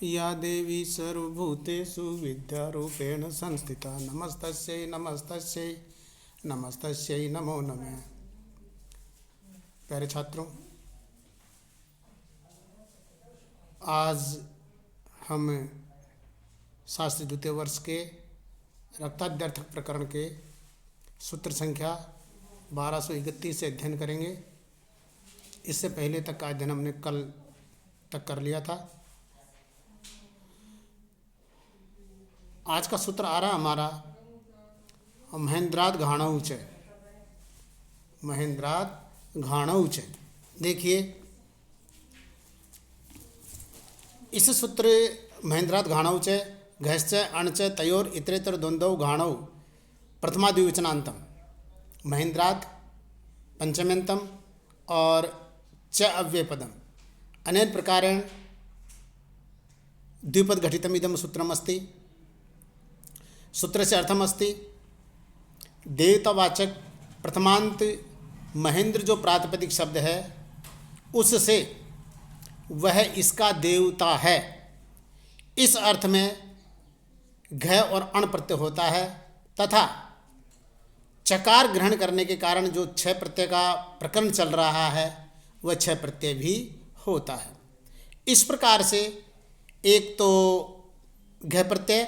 या देवी सर्वभूतेषु विद्यारूपेण संस्थिता नमस्तस्यै नमस्तस्यै नमस्तस्यै नमो नमः। प्यारे छात्रों, आज हम शास्त्री द्वितीय वर्ष के रक्ताद्यर्थक प्रकरण के सूत्र संख्या 1231 से अध्ययन करेंगे। इससे पहले तक का अध्ययन हमने कल तक कर लिया था। आज का सूत्र आ रहा हमारा महेंद्राद घाणौ च। महेंद्राद घाणौ च। देखिए, इस सूत्र महेंद्राद घाणौ च घश्च अणच तयोर इतरेतर द्वंद्वौ घाणौ प्रथमा द्विवचनांतम। महेंद्राद पंचम्यंतम और च अव्ययपदम अनेन प्रकारेण द्विपद घटितम इदम सूत्रम अस्ति। सूत्र से अर्थम अस्ति देवतावाचक प्रथमांत महेंद्र जो प्रातिपदिक शब्द है उससे वह इसका देवता है। इस अर्थ में घ और अण प्रत्यय होता है तथा चकार ग्रहण करने के कारण जो छह प्रत्यय का प्रकरण चल रहा है वह छह प्रत्यय भी होता है। इस प्रकार से एक तो घ प्रत्यय,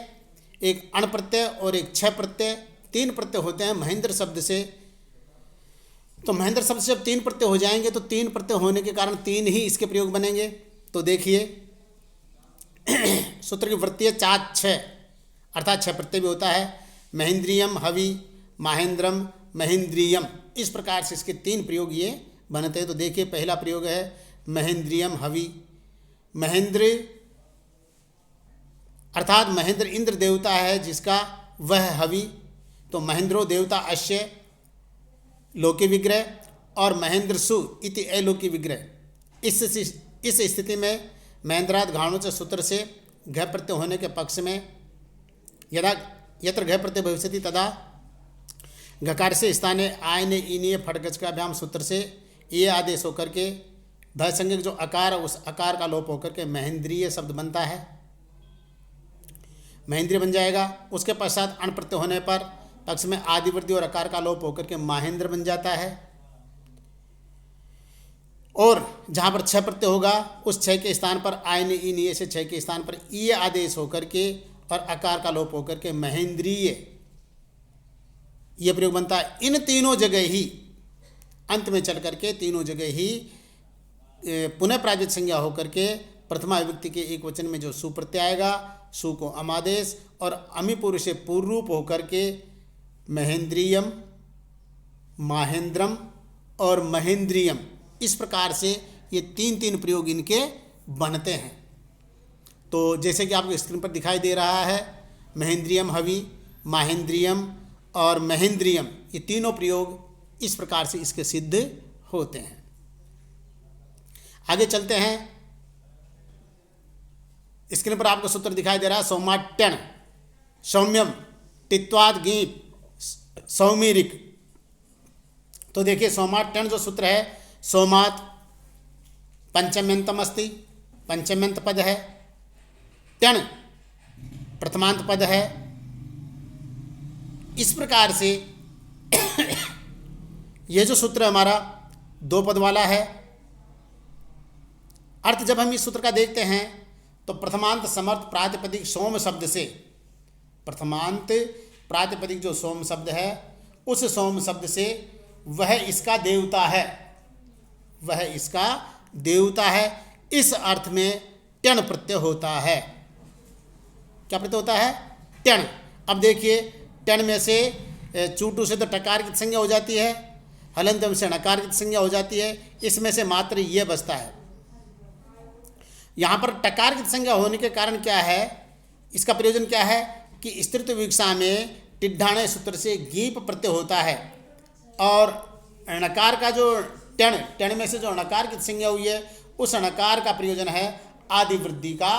एक अण प्रत्यय और एक छह प्रत्यय, तीन प्रत्यय होते हैं महेंद्र शब्द से। तो महेंद्र शब्द से जब तीन प्रत्यय हो जाएंगे तो तीन प्रत्यय होने के कारण तीन ही इसके प्रयोग बनेंगे। तो देखिए, सूत्र की वृत्ति है चार छः, अर्थात छह प्रत्यय भी होता है। महेंद्रियम हवि महेंद्रम महेंद्रियम, इस प्रकार से इसके तीन प्रयोग ये बनते हैं। तो देखिए, पहला प्रयोग है महेंद्रियम हवि। महेंद्र अर्थात महेंद्र इंद्र देवता है जिसका वह हवि। तो महेंद्रो देवता अश्य लोकी विग्रह और महेंद्र सु इति अलोकी विग्रह। इस स्थिति में महेंद्राद घाणौ च सूत्र से घ प्रत्यय होने के पक्ष में यदा यत्र घ प्रत्यय भविष्यति तदा घकार से स्थाने आयने इनीय फटगचकाभ्याम सूत्र से ये आदेश होकर के भय संज्ञक जो अकार, उस अकार का लोप होकर के महेंद्रीय शब्द बनता है, महेंद्रीय बन जाएगा। उसके पश्चात अण प्रत्यय होने पर पक्ष में आदिवृद्धि और अकार का लोप होकर के महेंद्र बन जाता है। और जहाँ पर छह प्रत्यय होगा उस छह के स्थान पर आयन इन से छह के स्थान पर ई आदेश होकर के और अकार का लोप होकर के महेंद्रीय ये प्रयोग बनता है। इन तीनों जगह ही अंत में चल करके तीनों जगह ही पुनः प्रायोजित संज्ञा होकर के प्रथमा विभक्ति के एक वचन में जो सु प्रत्यय आएगा, सु को अमादेश और अमी पूर्व से पूर्व रूप होकर के महेंद्रियम, माहेंद्रम और महेंद्रियम, इस प्रकार से ये तीन तीन प्रयोग इनके बनते हैं। तो जैसे कि आपको स्क्रीन पर दिखाई दे रहा है, महेंद्रियम हवि, माहेंद्रियम और महेंद्रियम, ये तीनों प्रयोग इस प्रकार से इसके सिद्ध होते हैं। आगे चलते हैं। स्क्रीन पर आपको सूत्र दिखाई दे रहा है सौमाट्यण सौम्यम टित्वाद गीप सौमीरिक। तो देखिए, सौमाट्यण जो सूत्र है, सोमात पंचम्यंतम अस्ति, पंचम्यंत पद है। टण प्रथमांत पद है। इस प्रकार से यह जो सूत्र हमारा दो पद वाला है। अर्थ जब हम इस सूत्र का देखते हैं तो प्रथमांत समर्थ प्रातिपदिक सोम शब्द से, प्रथमांत प्रातिपदिक जो सोम शब्द है उस सोम शब्द से वह इसका देवता है, वह इसका देवता है। इस अर्थ में टण प्रत्यय होता है। क्या प्रत्यय होता है? टण। अब देखिए, टण में से चूटू से तो टकार की संज्ञा हो जाती है, हलंतम से णकार की संज्ञा हो जाती है, इसमें से मात्र ये बचता है। यहाँ पर टकार की संज्ञा होने के कारण क्या है, इसका प्रयोजन क्या है कि स्त्रीत्व विवक्षा में टिड्ढाणे सूत्र से गीप प्रत्यय होता है और णकार का जो टण में से जो णकार की संज्ञा हुई है उस णकार का प्रयोजन है आदि वृद्धि का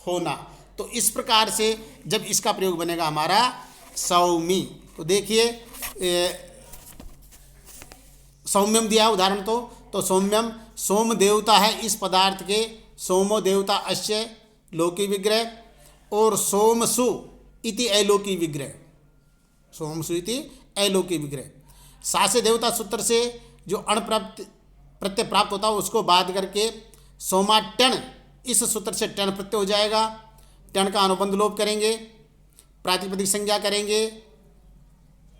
होना। तो इस प्रकार से जब इसका प्रयोग बनेगा हमारा सौमी, तो देखिए सौम्यम दिया उदाहरण। तो सौम्यम सोम देवता है इस पदार्थ के, सोमो देवता अश्य लौकी विग्रह, और सोमसु इति अलोकी विग्रह, सोमसु इति अलोकी विग्रह। सासे देवता सूत्र से जो अण प्रत्यय प्राप्त होता है उसको बाध करके सोमाट्यण, इस सूत्र से टण प्रत्यय हो जाएगा। टण का अनुबंध लोप करेंगे, प्रातिपदिक संज्ञा करेंगे,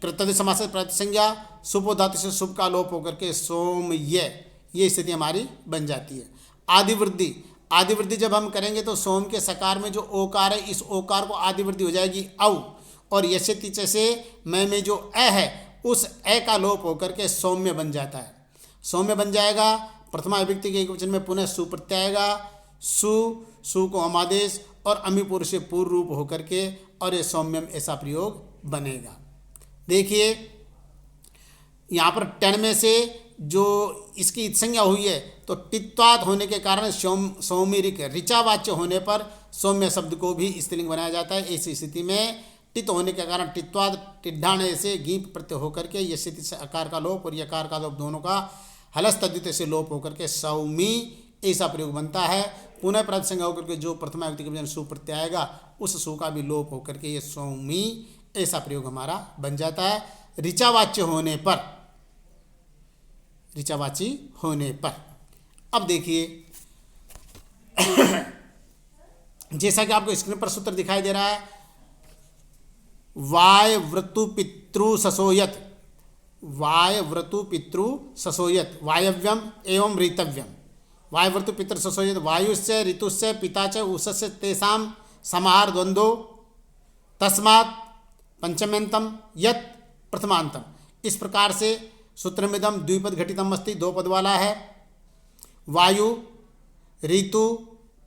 कृतज्ञ समास से प्रातिपदिक संज्ञा, सुपो धातु से शुभ का लोप होकर के सोम ये स्थिति हमारी बन जाती है। आदिवृद्धि, आदिवृद्धि जब हम करेंगे तो सोम के सकार में जो ओकार है, इस ओकार को आदिवृद्धि हो जाएगी औ, और यसे तीचे से में जो अ है उस अ का लोप होकर के सौम्य बन जाता है। सौम्य बन जाएगा। प्रथमा विभक्ति के एकवचन में पुनः सु प्रत्यय आएगा। सु को अमादेश और अमी पुरुष से पूर्व रूप होकर के, और ये सौम्यम ऐसा प्रयोग बनेगा। देखिए यहाँ पर टन में से जो इसकी इत्संज्ञा हुई है तो टित्वाद होने के कारण सौमिरिक ऋचावाच्य होने पर सौम्य शब्द को भी स्त्रीलिंग बनाया जाता है। ऐसी स्थिति में टित होने के कारण टित्वाद टिड्ढाने से गीप प्रत्यय होकर के यह स्थिति से अकार का लोप और यकार का लोप दोनों का हलस तद्वित से लोप होकर के सौमी ऐसा प्रयोग बनता है। पुनः प्रातिसंज्ञा होकर के जो प्रथमा व्यक्ति के वजन सु प्रत्यय आएगा उस सु का भी लोप होकर के ये सौमी ऐसा प्रयोग हमारा बन जाता है ऋचावाच्य होने पर, ऋचावाची होने पर। अब देखिए जैसा कि आपको स्क्रीन पर सूत्र दिखाई दे रहा है, वाय वृतु पितृ ससोयत, वाय वृतु पितृ ससोयत, वायव्यम एवं ऋतव्यम। वाय वृतु पितृ ससोयत, वायुस्य ऋतुस्य पिता च उषस्य तेषां समाहार द्वंद्वो तस्मात् पंचम्यंतम यत प्रथमांतम। इस प्रकार से सूत्रमिदम द्विपद घटितम अस्ति, दो पद वाला है। वायु, ऋतु,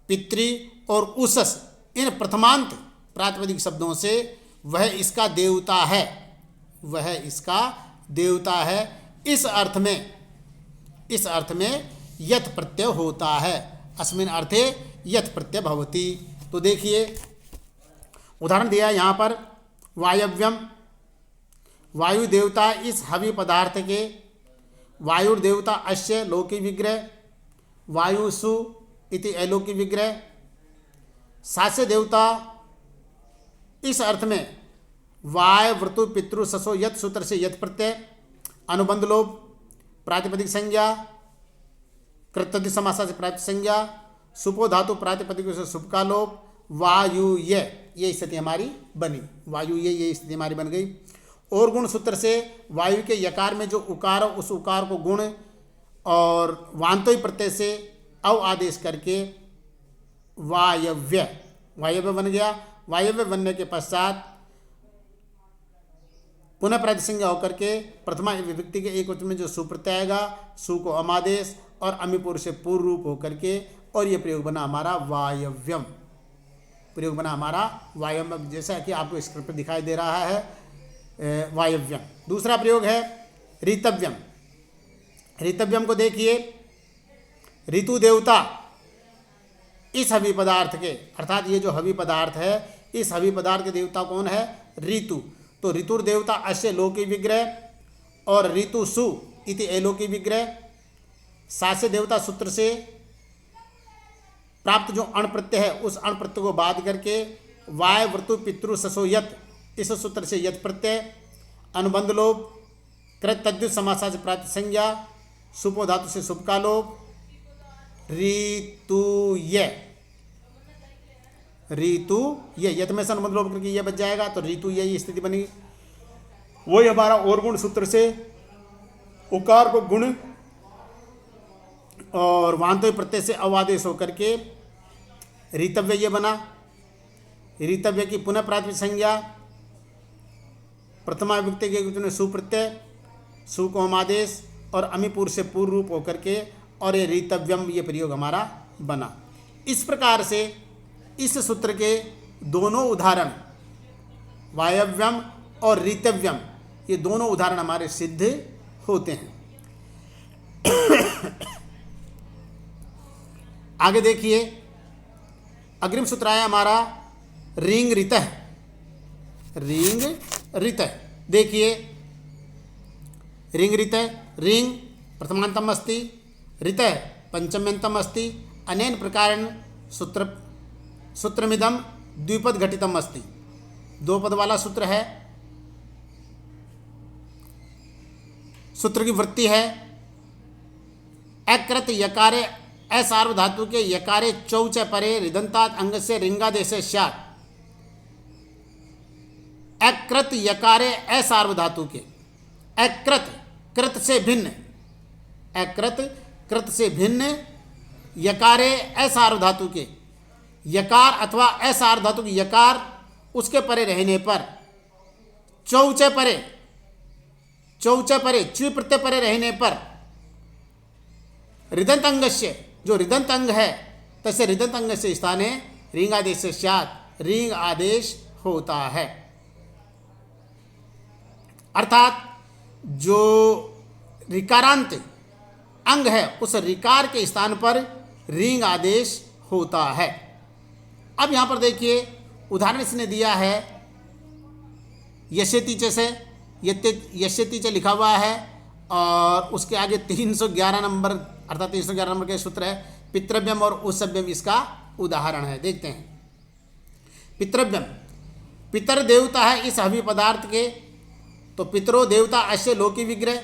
पितृ और उषस इन प्रथमांत प्रातिपदिक शब्दों से वह इसका देवता है, वह इसका देवता है। इस अर्थ में यथ प्रत्यय होता है, अस्मिन अर्थे यथ प्रत्यय भवति। तो देखिए उदाहरण दिया यहाँ पर, वायव्यम वायु देवता इस हवि पदार्थ के, वायुर देवता अस्य लौकी विग्रह, वायुसु इति अलौकी विग्रह। सास्य देवता इस अर्थ में वाय वृतु पितृ ससो यत सूत्र से यत प्रत्यय, अनुबंध लोप, प्रातिपदिक संज्ञा, कृतज्ञ समासा से प्रातिपदिक संज्ञा, सुपो धातु प्रातिपदिक से सुप का लोप, वायु ये स्थिति हमारी बनी, वायु ये स्थिति हमारी बन गई। और गुण सूत्र से वायु के यकार में जो उकार हो उस उकार को गुण और वांतोय प्रत्यय से अव आदेश करके वायव्य बन गया। वायव्य बनने के पश्चात पुनः प्रातिसंज्ञा होकर के प्रथमा विभक्ति के एक वचन में जो सुप्रत्यय आएगा, सु को अमादेश और अमीपुर से पूर्व रूप होकर के, और ये प्रयोग बना हमारा वायव्यम, प्रयोग बना हमारा वायव्यम, जैसा कि आपको स्क्रीन पर दिखाई दे रहा है वायव्यम। दूसरा प्रयोग है ऋतव्यम। ऋतव्यम को देखिए, ऋतु देवता इस हवि पदार्थ के, अर्थात ये जो हवि पदार्थ है इस हवि पदार्थ के देवता कौन है? ऋतु। तो ऋतुर देवता अस्य लौकी विग्रह और ऋतु सु इति अलौकी विग्रह। सास्य देवता सूत्र से प्राप्त जो अण प्रत्यय है उस अण प्रत्यय को बाध करके वाय वृतु पितृ ससो यत, इस सूत्र से यत प्रत्यय, अनुबंध लोप, कृत तद्युत समासा से प्राप्त संज्ञा, सुपो धातु से शुभ का लोप, ऋतु ये यत में से अनुबंध लोप करके ये बच जाएगा, तो ऋतु ये स्थिति बनी। वही हमारा और गुण सूत्र से उकार को गुण और वांतोय प्रत्यय से अवादेश होकर के ऋतव्य ये बना। ऋतव्य की पुनः प्राथमिक संज्ञा, प्रथमा विभक्ति के रूप में सुप्रत्यय, सु को हम आदेश और अमीपुर से पूर्व रूप होकर के, और ये ऋतव्यम ये प्रयोग हमारा बना। इस प्रकार से इस सूत्र के दोनों उदाहरण वायव्यम और ऋतव्यम ये दोनों उदाहरण हमारे सिद्ध होते हैं। आगे देखिए अग्रिम सूत्र आया हमारा रींग ऋतः। रींग ऋतः देखिए, रींग ऋतः, रींग प्रथमांतम अस्ति, ऋतः पंचम्यंतम अस्ति। अनेन प्रकारेण सूत्रमिदम द्विपद घटितम अस्ति, दो पद वाला सूत्र है। सूत्र की वृत्ति है अकृत यकारे असार्वधातु के यकारे चौच परे रिदंतात अंग से रिंगादेश स्यात्। अकृत यकारे असार्वधातु के, अकृत कृत से भिन्न, अकृत कृत से भिन्न, यकारे असार्वधातु के, यकार अथवा असार्वधातु के यकार उसके परे रहने पर, चौचे परे, चौचे परे च्वी प्रत्यय परे रहने पर, रिदंत अंगस्य जो रिदंत अंग है तसे रिदंत अंग से स्थाने रिंग आदेश स्यात्, रिंग आदेश होता है। अर्थात जो रिकारांत अंग है उस रिकार के स्थान पर रिंग आदेश होता है। अब यहाँ पर देखिए उदाहरण इसने दिया है यशेतीचे से, यशेतीचे लिखा हुआ है और उसके आगे 311 नंबर अर्थात 311 नंबर के सूत्र है पितृव्यम और उसभ्यम, इसका उदाहरण है। देखते हैं पितृव्यम, पितर देवता है इस हवि पदार्थ के, तो पितरो देवता अश्य लोकी विग्रह,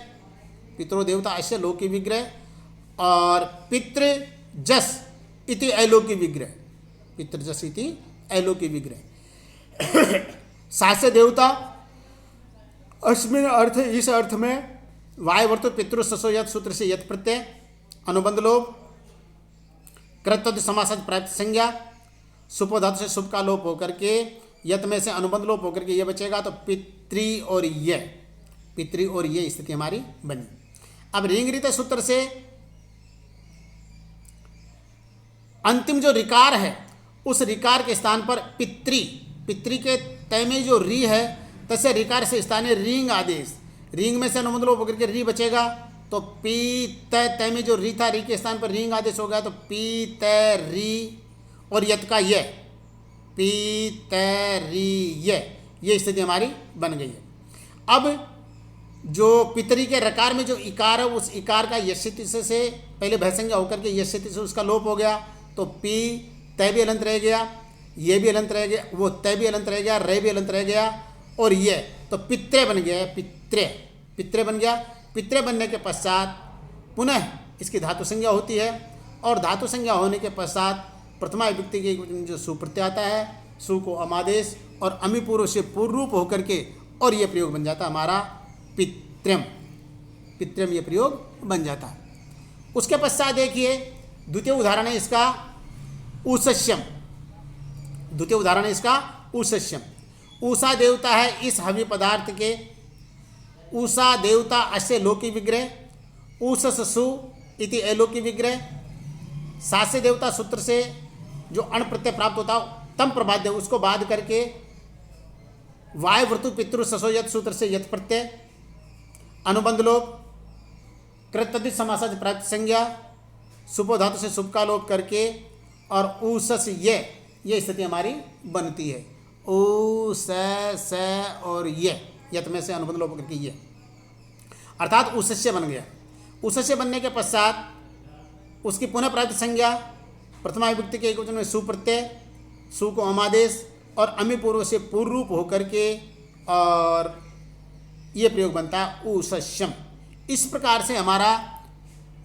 पितरो देवता अश्य लोकी विग्रह, और पितृ जस इति अलोकी विग्रह, पितृ जस इति अलोकी विग्रह। सास्य देवता अस्मिन अर्थ, इस अर्थ में वायवर्तो पितृ ससो यत सूत्र से यत प्रत्यय, अनुबंध लोप, कृतद समासाद प्राप्त संज्ञा, सुपो धातु से शुभ का लोप होकर के यत में से अनुबंध लोप होकर के ये बचेगा, तो पितृ और ये, पितृ और ये स्थिति हमारी बनी। अब रिंगरित सूत्र से अंतिम जो रिकार है उस रिकार के स्थान पर पितृ, पितृ के तय में जो री है तसे रिकार से स्थानीय रिंग आदेश, रिंग में से अनुबंध लोप होकर के री बचेगा, तो पी तय में जो री था री के स्थान पर रिंग आदेश हो गया, तो पी तय री और यत का ये, पी तय री ये स्थिति हमारी बन गई है। अब जो पितरी के रकार में जो इकार है उस इकार का यशित से पहले भयसंज्ञा होकर के यशित से उसका लोप हो गया, तो पी तय भी अलंत रह गया, ये भी अलंत रह गया, वो तय भी अलंत रह गया, रे भी अलंत रह गया, और ये तो पित्रे बन गया, पित्रे, पित्रे बन गया। पित्रे बनने के पश्चात पुनः इसकी धातु संज्ञा होती है, और धातु संज्ञा होने के पश्चात प्रथमा विभक्ति के जो सुप्रत्यय आता है, सु को अमादेश और अमी पूर्व से पूर्व रूप होकर के, और ये प्रयोग बन जाता है हमारा पित्रम, पित्रम ये प्रयोग बन जाता है। उसके पश्चात देखिए द्वितीय उदाहरण है इसका ऊसस्यम, द्वितीय उदाहरण है इसका ऊसस्यम। ऊषा देवता है इस हवि पदार्थ के, ऊषा देवता अस्य लोकी विग्रह, ऊसस सु इति अलोकी विग्रह। सास्य देवता सूत्र से जो अण प्रत्यय प्राप्त होता तम प्रबाद्य उसको बाद करके वाय वृतु पितृ ससो यत सूत्र से यत प्रत्यय, अनुबंध लोप, कृतदित समासाद प्राप्त संज्ञा, सुपो धातु से शुभ का लोप करके, और ऊसस ये स्थिति हमारी बनती है। ऊ स और ये यत में से अनुबंध लोप करके ये, अर्थात ऊसस्य बन गया। ऊसस्य बनने के पश्चात उसकी पुनः प्राप्त संज्ञा प्रथमा विभक्ति के एकवचन में सुप्रत्यय, सु को अमादेश और अमी पूर्व से पूर्व रूप होकर के, और ये प्रयोग बनता है ऊसस्यम। इस प्रकार से हमारा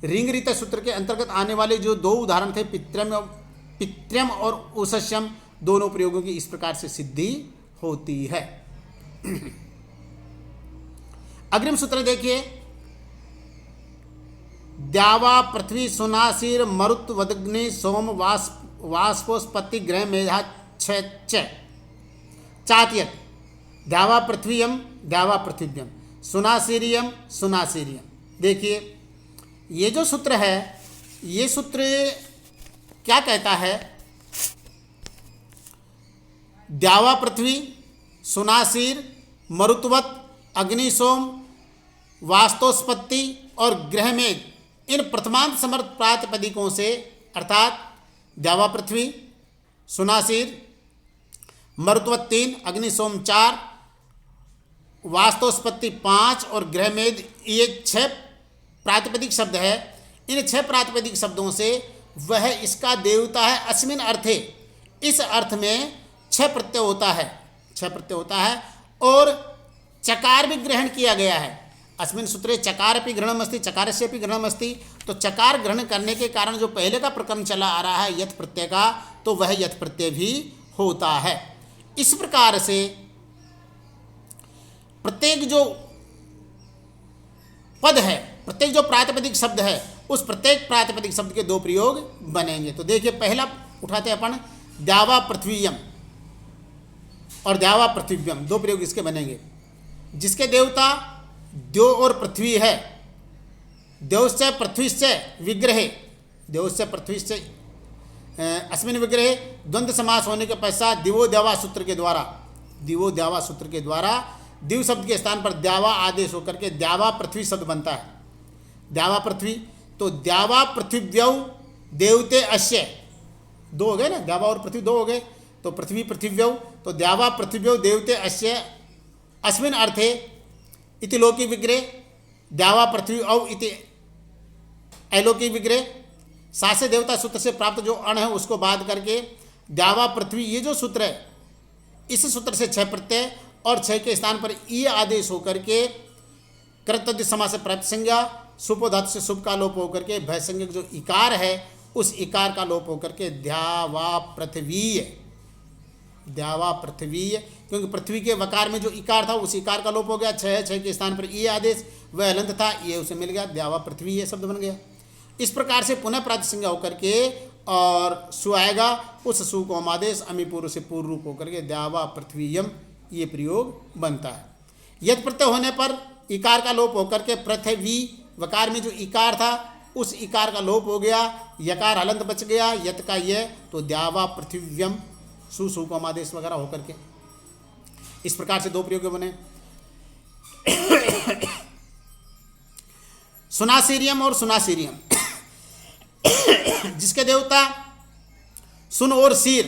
रिंगरित सूत्र के अंतर्गत आने वाले जो दो उदाहरण थे पित्रम और ऊसस्यम, दोनों प्रयोगों की इस प्रकार से सिद्धि होती है। अग्रिम सूत्र देखिए, द्यावा पृथ्वी सुनासीर मरुत वदग्नि सोम वाष्पोस्पत्ति ग्रह मेधा छ चात्यत द्यावा पृथ्वीयम द्यावा पृथिव्यम सुनासीरियम सुनासीरियम। देखिए ये जो सूत्र है, ये सूत्र क्या कहता है, द्यावा पृथ्वी सुनासीर मरुत्वत अग्निसोम वास्तोस्पत्ति और ग्रह में, इन प्रथमांत समर्थ प्रातिपदिकों से, अर्थात द्यावा पृथ्वी, सुनासीर, मरुत्वत 3, अग्निसोम 4, वास्तोस्पत्ति 5 और ग्रहमेद, ये 6 प्रातिपदिक शब्द है। इन 6 प्रातिपदिक शब्दों से वह इसका देवता है अस्मिन अर्थे, इस अर्थ में छ प्रत्यय होता है, छ प्रत्यय होता है और चकार भी ग्रहण किया गया है। अस्मिन् सूत्रे चकारपि ग्रहणमस्ति, चकारस्यपि ग्रहणमस्ति। तो चकार ग्रहण करने के कारण जो पहले का प्रकरण चला आ रहा है यथ प्रत्यय का, तो वह यथ प्रत्यय भी होता है। इस प्रकार से प्रत्येक जो पद है, प्रत्येक जो प्रातिपदिक शब्द है, उस प्रत्येक प्रातिपदिक शब्द के दो प्रयोग बनेंगे। तो देखिए पहला उठाते हैं अपन, द्यावा पृथ्वीयम और द्यावा पृथ्वीयम, दो प्रयोग इसके बनेंगे। जिसके देवता द्यो और पृथ्वी है, द्यौश्च पृथ्वीश्च विग्रहे, द्यौश्च पृथ्वीश्च अस्मिन् विग्रहे द्वंद्व समास होने के पश्चात दिवो द्यावा सूत्र के द्वारा, दिवो द्यावा सूत्र के द्वारा दिव शब्द के स्थान पर द्यावा आदेश होकर के द्यावा पृथ्वी शब्द बनता है। द्यावा पृथ्वी, तो द्यावा पृथ्व्यौ देवते अश्य, दो हो गए ना, द्यावा और पृथ्वी दो हो गए, तो पृथ्वी पृथ्व्यौ, तो द्यावा पृथ्व्यौ देवते अश्य अस्मिन् अर्थे इति लोकी विग्रह, द्यावा पृथ्वी औ इति अलोकी विग्रह। सासे देवता सूत्र से प्राप्त जो अण है उसको बाध करके द्यावा पृथ्वी, ये जो सूत्र है, इस सूत्र से छह प्रत्यय और छह के स्थान पर ई आदेश होकर के कृतद्ध समास से प्राप्त संज्ञा, सुपो धातु से सुप का लोप होकर के भय संज्ञक जो इकार है उस इकार का लोप होकर के द्यावा पृथ्वीय, द्यावा पृथ्वीय, क्योंकि पृथ्वी के वकार में जो इकार था उस इकार का लोप हो गया, छह छह के स्थान पर ई आदेश, वह हलंत था, ये उसे मिल गया, द्यावा पृथ्वी ये शब्द बन गया। इस प्रकार से पुनः प्रात संज्ञा होकर के और सु आएगा, उस सु को आदेश अमी पूर्व से पूर्व रूप होकर के द्यावा पृथ्वीयम ये प्रयोग बनता है। यद प्रत्यय होने पर इकार का लोप होकर के पृथ्वी वकार में जो इकार था उस इकार का लोप हो गया, यकार हलंत बच गया, यत का ये, तो द्यावा पृथ्व्यम सु को आदेश वगैरह होकर के इस प्रकार से दो प्रयोग बने। सुनासीरियम और सुनासीरियम, जिसके देवता सुन और सीर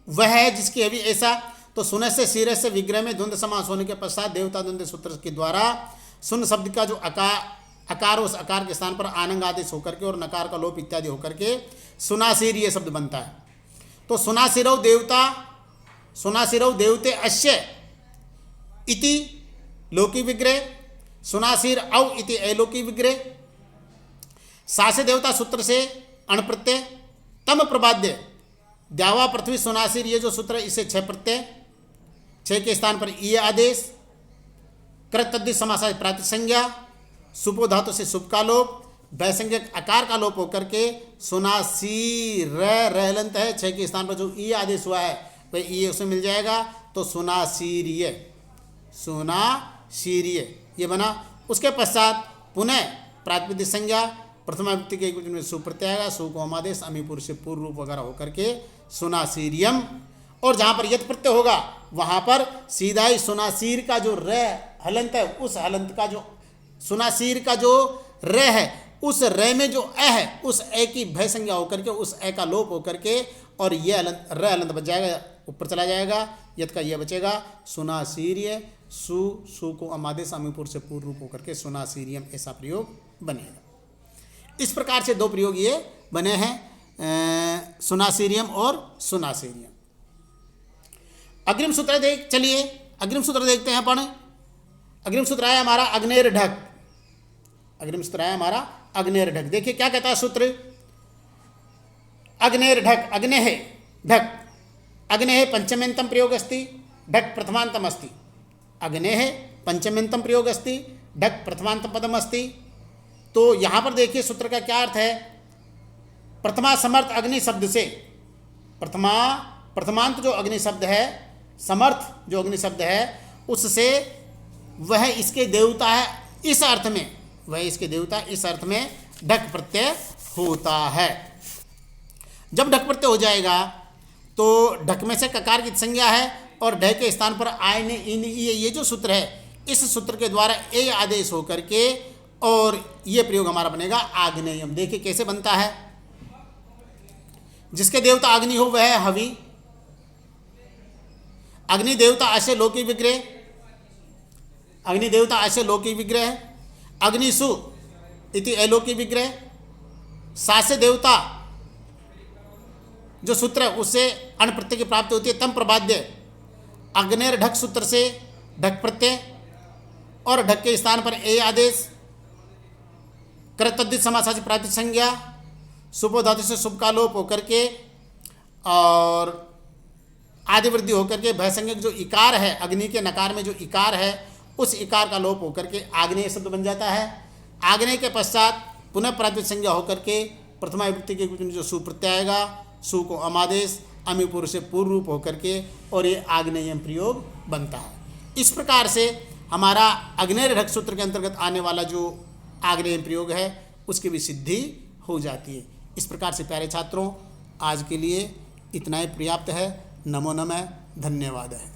वह है जिसकी अभी ऐसा, तो सुन से सीर से विग्रह में द्वंद्व समास होने के पश्चात देवता द्वंद्व सूत्र के द्वारा सुन शब्द का जो अकार उस अकार के स्थान पर आनंग आदेश होकर के और नकार का लोप इत्यादि होकर के सुनासीर ये शब्द बनता है। तो सुनासिरव देवता, सुनासिरव देवते अश्य इति लोकी विग्रह, सुनासिर औ इति अलोकी विग्रह। सासे देवता सूत्र से अण प्रत्यय तम प्रबाद्य द्यावा पृथ्वी सुनासिर ये जो सूत्र है इसे छह प्रत्यय, छह के स्थान पर ये आदेश, कृतद्ध समासा प्राति संज्ञा, सुपो धातु से सुप का लोप, भयसंज्ञक आकार का लोप होकर के सुनासीर रहलंत है, छह के स्थान पर जो ई आदेश हुआ है वह ई उसे मिल जाएगा, तो सुनासीरिय, सुनासीरिय ये बना। उसके पश्चात पुनः प्रातिपदिक संज्ञा प्रथमा व्यक्ति के एक वचन में सुप्रत्यय आएगा, सु को आदेश अमीपुर से पूर्व रूप वगैरह होकर के सुनासीरियम। और जहाँ पर यत प्रत्यय होगा वहाँ पर सीधा ही सुनासीर का जो र हलंत है उस हलंत का जो सुनासीर का जो र है उस र में जो अ है उस अ की भय संज्ञा होकर के उस अ का लोप होकर के और ये हलंत र हलंत बच जाएगा, ऊपर चला जाएगा, यत का ये बचेगा सुनासीर्य, सु को अमादेश अमीपुर से पूर्व रूप होकर के सुनासीरियम ऐसा प्रयोग बनेगा। इस प्रकार से दो प्रयोग ये बने हैं, सुनासीरियम और सुनासीरियम। अग्रिम सूत्र चलिए अग्रिम सूत्र देखते हैं अपन। अग्रिम सूत्र आया हमारा अग्नेर ढक, अग्रिम सूत्र आया हमारा अग्नेर ढक। देखिए क्या कहता है सूत्र, अग्नेर ढक, अग्ने है ढक, अग्ने है पंचमेंतम प्रयोग अस्ति, ढक प्रथमांतम अस्ति, अग्ने है पंचमेंतम प्रयोग अस्ति, ढक प्रथमांतम पदम अस्ति। तो यहाँ पर देखिए सूत्र का क्या अर्थ है, प्रथमा समर्थ अग्नि शब्द से, प्रथमांत जो अग्नि शब्द है, समर्थ जो अग्नि शब्द है उससे वह इसके देवता है इस अर्थ में, वह इसके देवता इस अर्थ में ढक प्रत्यय होता है। जब ढक प्रत्यय हो जाएगा तो ढक में से ककार की संज्ञा है और ढ के स्थान पर आय ने इन ये जो सूत्र है इस सूत्र के द्वारा ए आदेश होकर के और ये प्रयोग हमारा बनेगा आग्नेयम। देखिए कैसे बनता है, जिसके देवता अग्नि हो वह है हवि, अग्नि देवता ऐसे लोकी विग्रह, अग्नि देवता ऐसे लोकी विग्रह, अग्निसु इति अलोकी विग्रह। सासे देवता जो सूत्र है उससे अण प्रत्यय की प्राप्ति होती है। तम प्रबाद्य अग्नेर ढक सूत्र से ढक प्रत्यय और ढक के स्थान पर ए आदेश, कृतद्धित समासाची प्रातिक संज्ञा, सुपो धातु से शुभ का लोप होकर के और आदि वृद्धि होकर के भयसंज्ञक जो इकार है, अग्नि के नकार में जो इकार है उस इकार का लोप होकर के आग्नेय शब्द बन जाता है। आग्नेय के पश्चात पुनः प्रातिपदिक संज्ञा होकर के प्रथमा विभक्ति के कुछ जो सु प्रत्यय आएगा, सु को अमादेश, अमी पूर्व से पूर्व रूप होकर के और ये आग्नेयम प्रयोग बनता है। इस प्रकार से हमारा अग्नेय ढक सूत्र के अंतर्गत आने वाला जो आग्नेय प्रयोग है उसकी भी सिद्धि हो जाती है। इस प्रकार से प्यारे छात्रों, आज के लिए इतना ही पर्याप्त है। नमो नमः, धन्यवाद है।